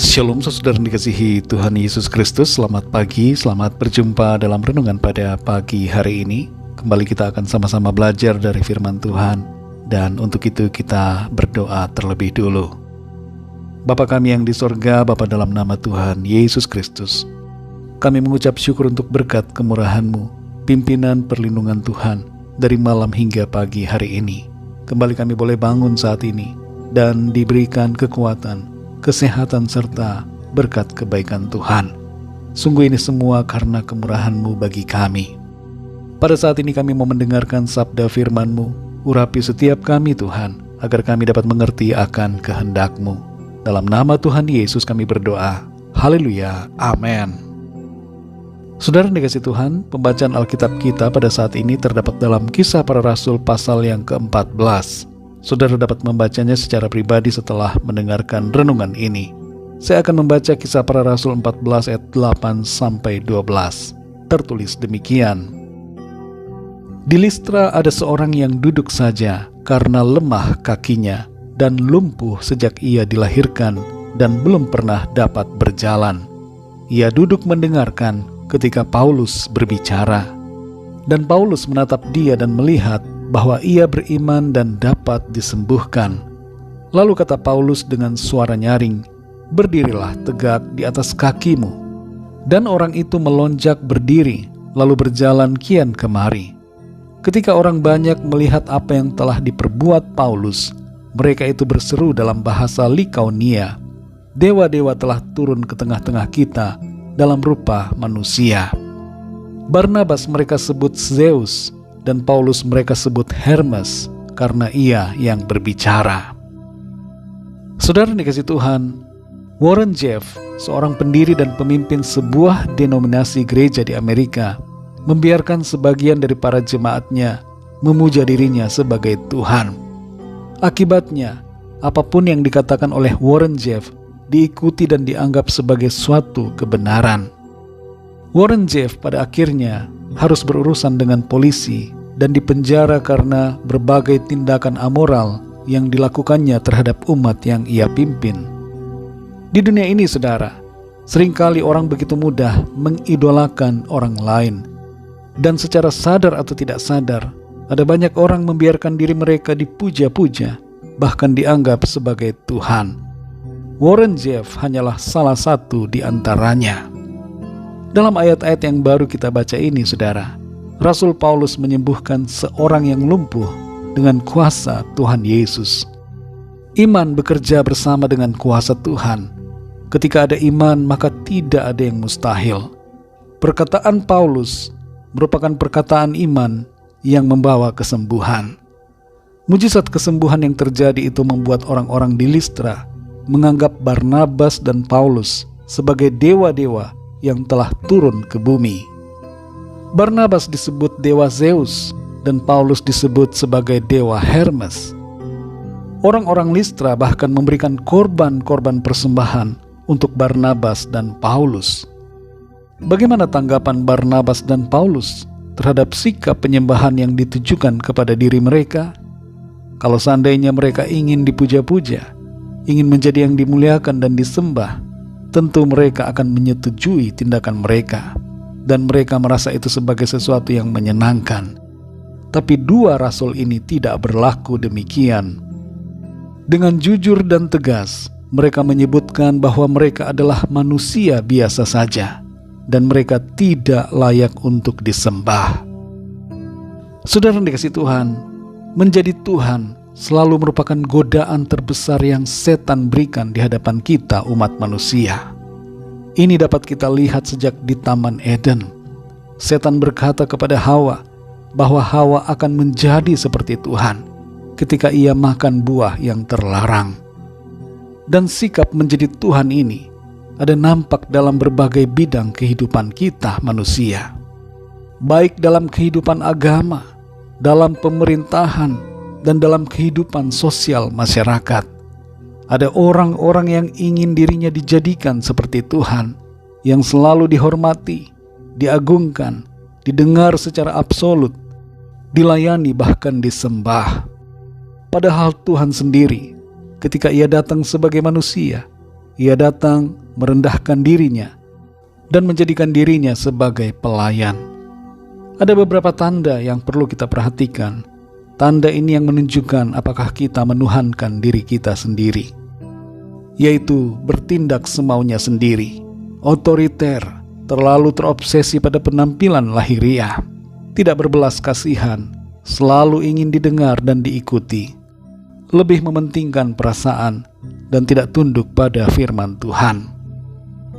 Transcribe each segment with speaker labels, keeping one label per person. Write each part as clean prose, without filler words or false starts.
Speaker 1: Shalom saudara yang dikasihi Tuhan Yesus Kristus. Selamat pagi, selamat berjumpa dalam renungan pada pagi hari ini. Kembali kita akan sama-sama belajar dari firman Tuhan. Dan untuk itu kita berdoa terlebih dulu. Bapa kami yang di sorga, Bapa dalam nama Tuhan Yesus Kristus, kami mengucap syukur untuk berkat kemurahan-Mu, pimpinan perlindungan Tuhan dari malam hingga pagi hari ini. Kembali kami boleh bangun saat ini dan diberikan kekuatan, kesehatan serta berkat kebaikan Tuhan. Sungguh ini semua karena kemurahan-Mu bagi kami. Pada saat ini kami mau mendengarkan sabda firman-Mu. Urapi setiap kami Tuhan, agar kami dapat mengerti akan kehendak-Mu. Dalam nama Tuhan Yesus kami berdoa. Haleluya, amin. Saudara yang dikasihi Tuhan, pembacaan Alkitab kita pada saat ini terdapat dalam Kisah Para Rasul pasal yang ke-14. Saudara dapat membacanya secara pribadi setelah mendengarkan renungan ini. Saya akan membaca Kisah Para Rasul 14 ayat 8-12. Tertulis demikian. Di Listra ada seorang yang duduk saja karena lemah kakinya dan lumpuh sejak ia dilahirkan dan belum pernah dapat berjalan. Ia duduk mendengarkan ketika Paulus berbicara. Dan Paulus menatap dia dan melihat bahwa ia beriman dan dapat disembuhkan. Lalu kata Paulus dengan suara nyaring, "Berdirilah tegak di atas kakimu." Dan orang itu melonjak berdiri, lalu berjalan kian kemari. Ketika orang banyak melihat apa yang telah diperbuat Paulus, mereka itu berseru dalam bahasa Likaonia, "Dewa-dewa telah turun ke tengah-tengah kita dalam rupa manusia." Barnabas mereka sebut Zeus, dan Paulus mereka sebut Hermes, karena ia yang berbicara. Saudara yang dikasihi Tuhan, Warren Jeffs, seorang pendiri dan pemimpin sebuah denominasi gereja di Amerika, membiarkan sebagian dari para jemaatnya memuja dirinya sebagai Tuhan. Akibatnya, apapun yang dikatakan oleh Warren Jeffs diikuti dan dianggap sebagai suatu kebenaran. Warren Jeffs pada akhirnya harus berurusan dengan polisi dan dipenjara karena berbagai tindakan amoral yang dilakukannya terhadap umat yang ia pimpin. Di dunia ini, saudara, seringkali orang begitu mudah mengidolakan orang lain. Dan secara sadar atau tidak sadar, ada banyak orang membiarkan diri mereka dipuja-puja, bahkan dianggap sebagai Tuhan. Warren Jeffs hanyalah salah satu di antaranya. Dalam ayat-ayat yang baru kita baca ini, saudara, Rasul Paulus menyembuhkan seorang yang lumpuh dengan kuasa Tuhan Yesus. Iman bekerja bersama dengan kuasa Tuhan. Ketika ada iman, maka tidak ada yang mustahil. Perkataan Paulus merupakan perkataan iman yang membawa kesembuhan. Mujizat kesembuhan yang terjadi itu membuat orang-orang di Listra menganggap Barnabas dan Paulus sebagai dewa-dewa yang telah turun ke bumi. Barnabas disebut dewa Zeus dan Paulus disebut sebagai dewa Hermes. Orang-orang Listra bahkan memberikan korban-korban persembahan untuk Barnabas dan Paulus. Bagaimana tanggapan Barnabas dan Paulus terhadap sikap penyembahan yang ditujukan kepada diri mereka? Kalau seandainya mereka ingin dipuja-puja, ingin menjadi yang dimuliakan dan disembah, tentu mereka akan menyetujui tindakan mereka, dan mereka merasa itu sebagai sesuatu yang menyenangkan. Tapi dua rasul ini tidak berlaku demikian. Dengan jujur dan tegas, mereka menyebutkan bahwa mereka adalah manusia biasa saja, dan mereka tidak layak untuk disembah. Saudara yang dikasihi Tuhan, menjadi Tuhan selalu merupakan godaan terbesar yang setan berikan di hadapan kita umat manusia. Ini dapat kita lihat sejak di Taman Eden. Setan berkata kepada Hawa bahwa Hawa akan menjadi seperti Tuhan ketika ia makan buah yang terlarang. Dan sikap menjadi Tuhan ini ada nampak dalam berbagai bidang kehidupan kita manusia, baik dalam kehidupan agama, dalam pemerintahan, dan dalam kehidupan sosial masyarakat. Ada orang-orang yang ingin dirinya dijadikan seperti Tuhan, yang selalu dihormati, diagungkan, didengar secara absolut, dilayani bahkan disembah. Padahal Tuhan sendiri ketika ia datang sebagai manusia, Ia datang merendahkan dirinya dan menjadikan dirinya sebagai pelayan. Ada beberapa tanda yang perlu kita perhatikan. Tanda ini yang menunjukkan apakah kita menuhankan diri kita sendiri, yaitu bertindak semaunya sendiri, otoriter, terlalu terobsesi pada penampilan lahiriah, tidak berbelas kasihan, selalu ingin didengar dan diikuti, lebih mementingkan perasaan dan tidak tunduk pada firman Tuhan.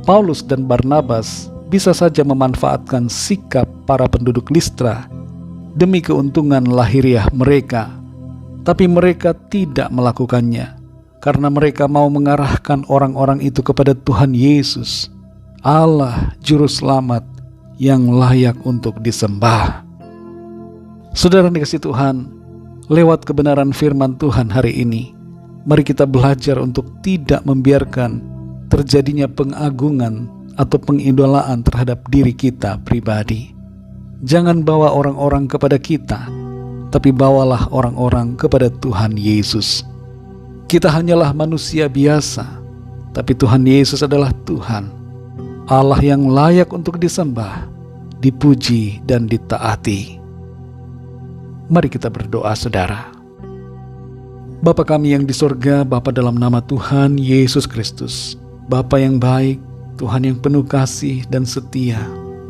Speaker 1: Paulus dan Barnabas bisa saja memanfaatkan sikap para penduduk Listra demi keuntungan lahiriah mereka, tapi mereka tidak melakukannya karena mereka mau mengarahkan orang-orang itu kepada Tuhan Yesus, Allah Juru Selamat yang layak untuk disembah. Saudara dikasih Tuhan, lewat kebenaran firman Tuhan hari ini, mari kita belajar untuk tidak membiarkan terjadinya pengagungan atau pengidolaan terhadap diri kita pribadi. Jangan bawa orang-orang kepada kita, tapi bawalah orang-orang kepada Tuhan Yesus. Kita hanyalah manusia biasa, tapi Tuhan Yesus adalah Tuhan, Allah yang layak untuk disembah, dipuji, dan ditaati. Mari kita berdoa, saudara. Bapa kami yang di sorga, Bapa dalam nama Tuhan Yesus Kristus, Bapa yang baik, Tuhan yang penuh kasih dan setia,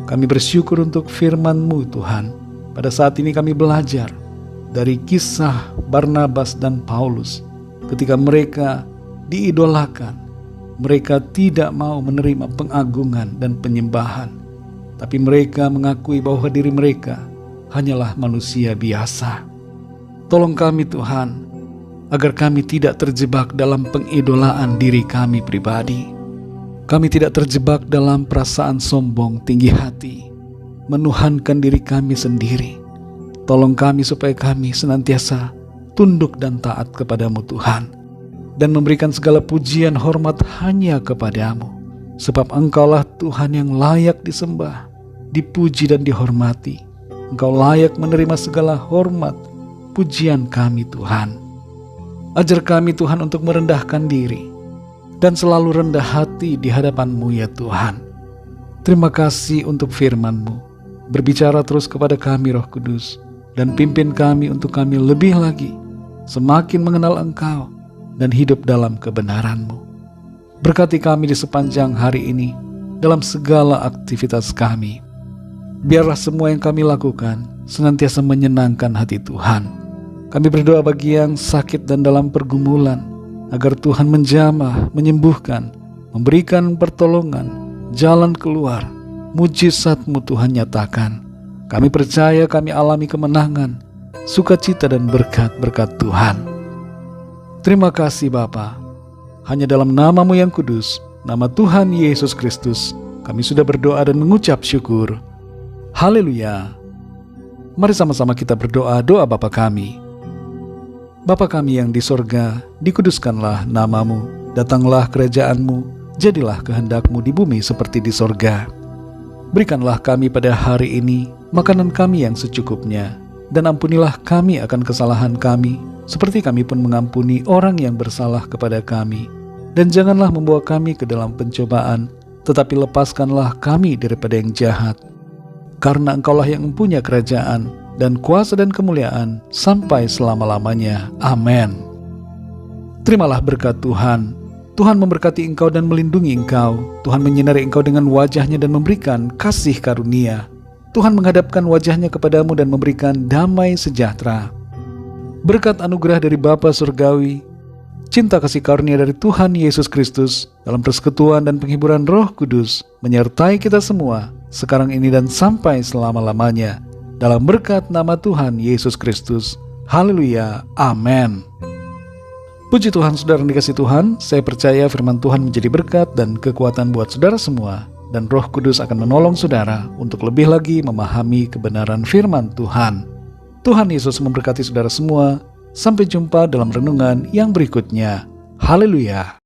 Speaker 1: kami bersyukur untuk firman-Mu Tuhan. Pada saat ini kami belajar dari kisah Barnabas dan Paulus. Ketika mereka diidolakan, mereka tidak mau menerima pengagungan dan penyembahan, tapi mereka mengakui bahwa diri mereka hanyalah manusia biasa. Tolong kami Tuhan, agar kami tidak terjebak dalam pengidolaan diri kami pribadi. Kami tidak terjebak dalam perasaan sombong tinggi hati, menuhankan diri kami sendiri. Tolong kami supaya kami senantiasa tunduk dan taat kepadamu Tuhan, dan memberikan segala pujian hormat hanya kepadamu, sebab Engkaulah Tuhan yang layak disembah, dipuji dan dihormati. Engkau layak menerima segala hormat, pujian kami Tuhan. Ajar kami Tuhan untuk merendahkan diri dan selalu rendah hati di hadapan-Mu ya Tuhan. Terima kasih untuk firman-Mu. Berbicara terus kepada kami Roh Kudus, dan pimpin kami untuk kami lebih lagi semakin mengenal Engkau dan hidup dalam kebenaran-Mu. Berkati kami di sepanjang hari ini dalam segala aktivitas kami. Biarlah semua yang kami lakukan senantiasa menyenangkan hati Tuhan. Kami berdoa bagi yang sakit dan dalam pergumulan, agar Tuhan menjamah, menyembuhkan, memberikan pertolongan, jalan keluar, mujizat-Mu Tuhan nyatakan. Kami percaya kami alami kemenangan, sukacita dan berkat-berkat Tuhan. Terima kasih Bapa. Hanya dalam nama-Mu yang kudus, nama Tuhan Yesus Kristus, kami sudah berdoa dan mengucap syukur. Haleluya. Mari sama-sama kita berdoa doa Bapa kami. Bapa kami yang di sorga, dikuduskanlah nama-Mu, datanglah kerajaan-Mu, jadilah kehendak-Mu di bumi seperti di sorga. Berikanlah kami pada hari ini makanan kami yang secukupnya, dan ampunilah kami akan kesalahan kami, seperti kami pun mengampuni orang yang bersalah kepada kami. Dan janganlah membawa kami ke dalam pencobaan, tetapi lepaskanlah kami daripada yang jahat. Karena Engkaulah yang mempunyai kerajaan, dan kuasa dan kemuliaan sampai selama-lamanya. Amin. Terimalah berkat Tuhan. Tuhan memberkati engkau dan melindungi engkau. Tuhan menyinari engkau dengan wajah-Nya dan memberikan kasih karunia. Tuhan menghadapkan wajah-Nya kepadamu dan memberikan damai sejahtera. Berkat anugerah dari Bapa Surgawi, cinta kasih karunia dari Tuhan Yesus Kristus, dalam persekutuan dan penghiburan Roh Kudus, menyertai kita semua, sekarang ini dan sampai selama-lamanya. Dalam berkat nama Tuhan Yesus Kristus. Haleluya. Amin. Puji Tuhan, saudara yang dikasih Tuhan. Saya percaya firman Tuhan menjadi berkat dan kekuatan buat saudara semua. Dan Roh Kudus akan menolong saudara untuk lebih lagi memahami kebenaran firman Tuhan. Tuhan Yesus memberkati saudara semua. Sampai jumpa dalam renungan yang berikutnya. Haleluya.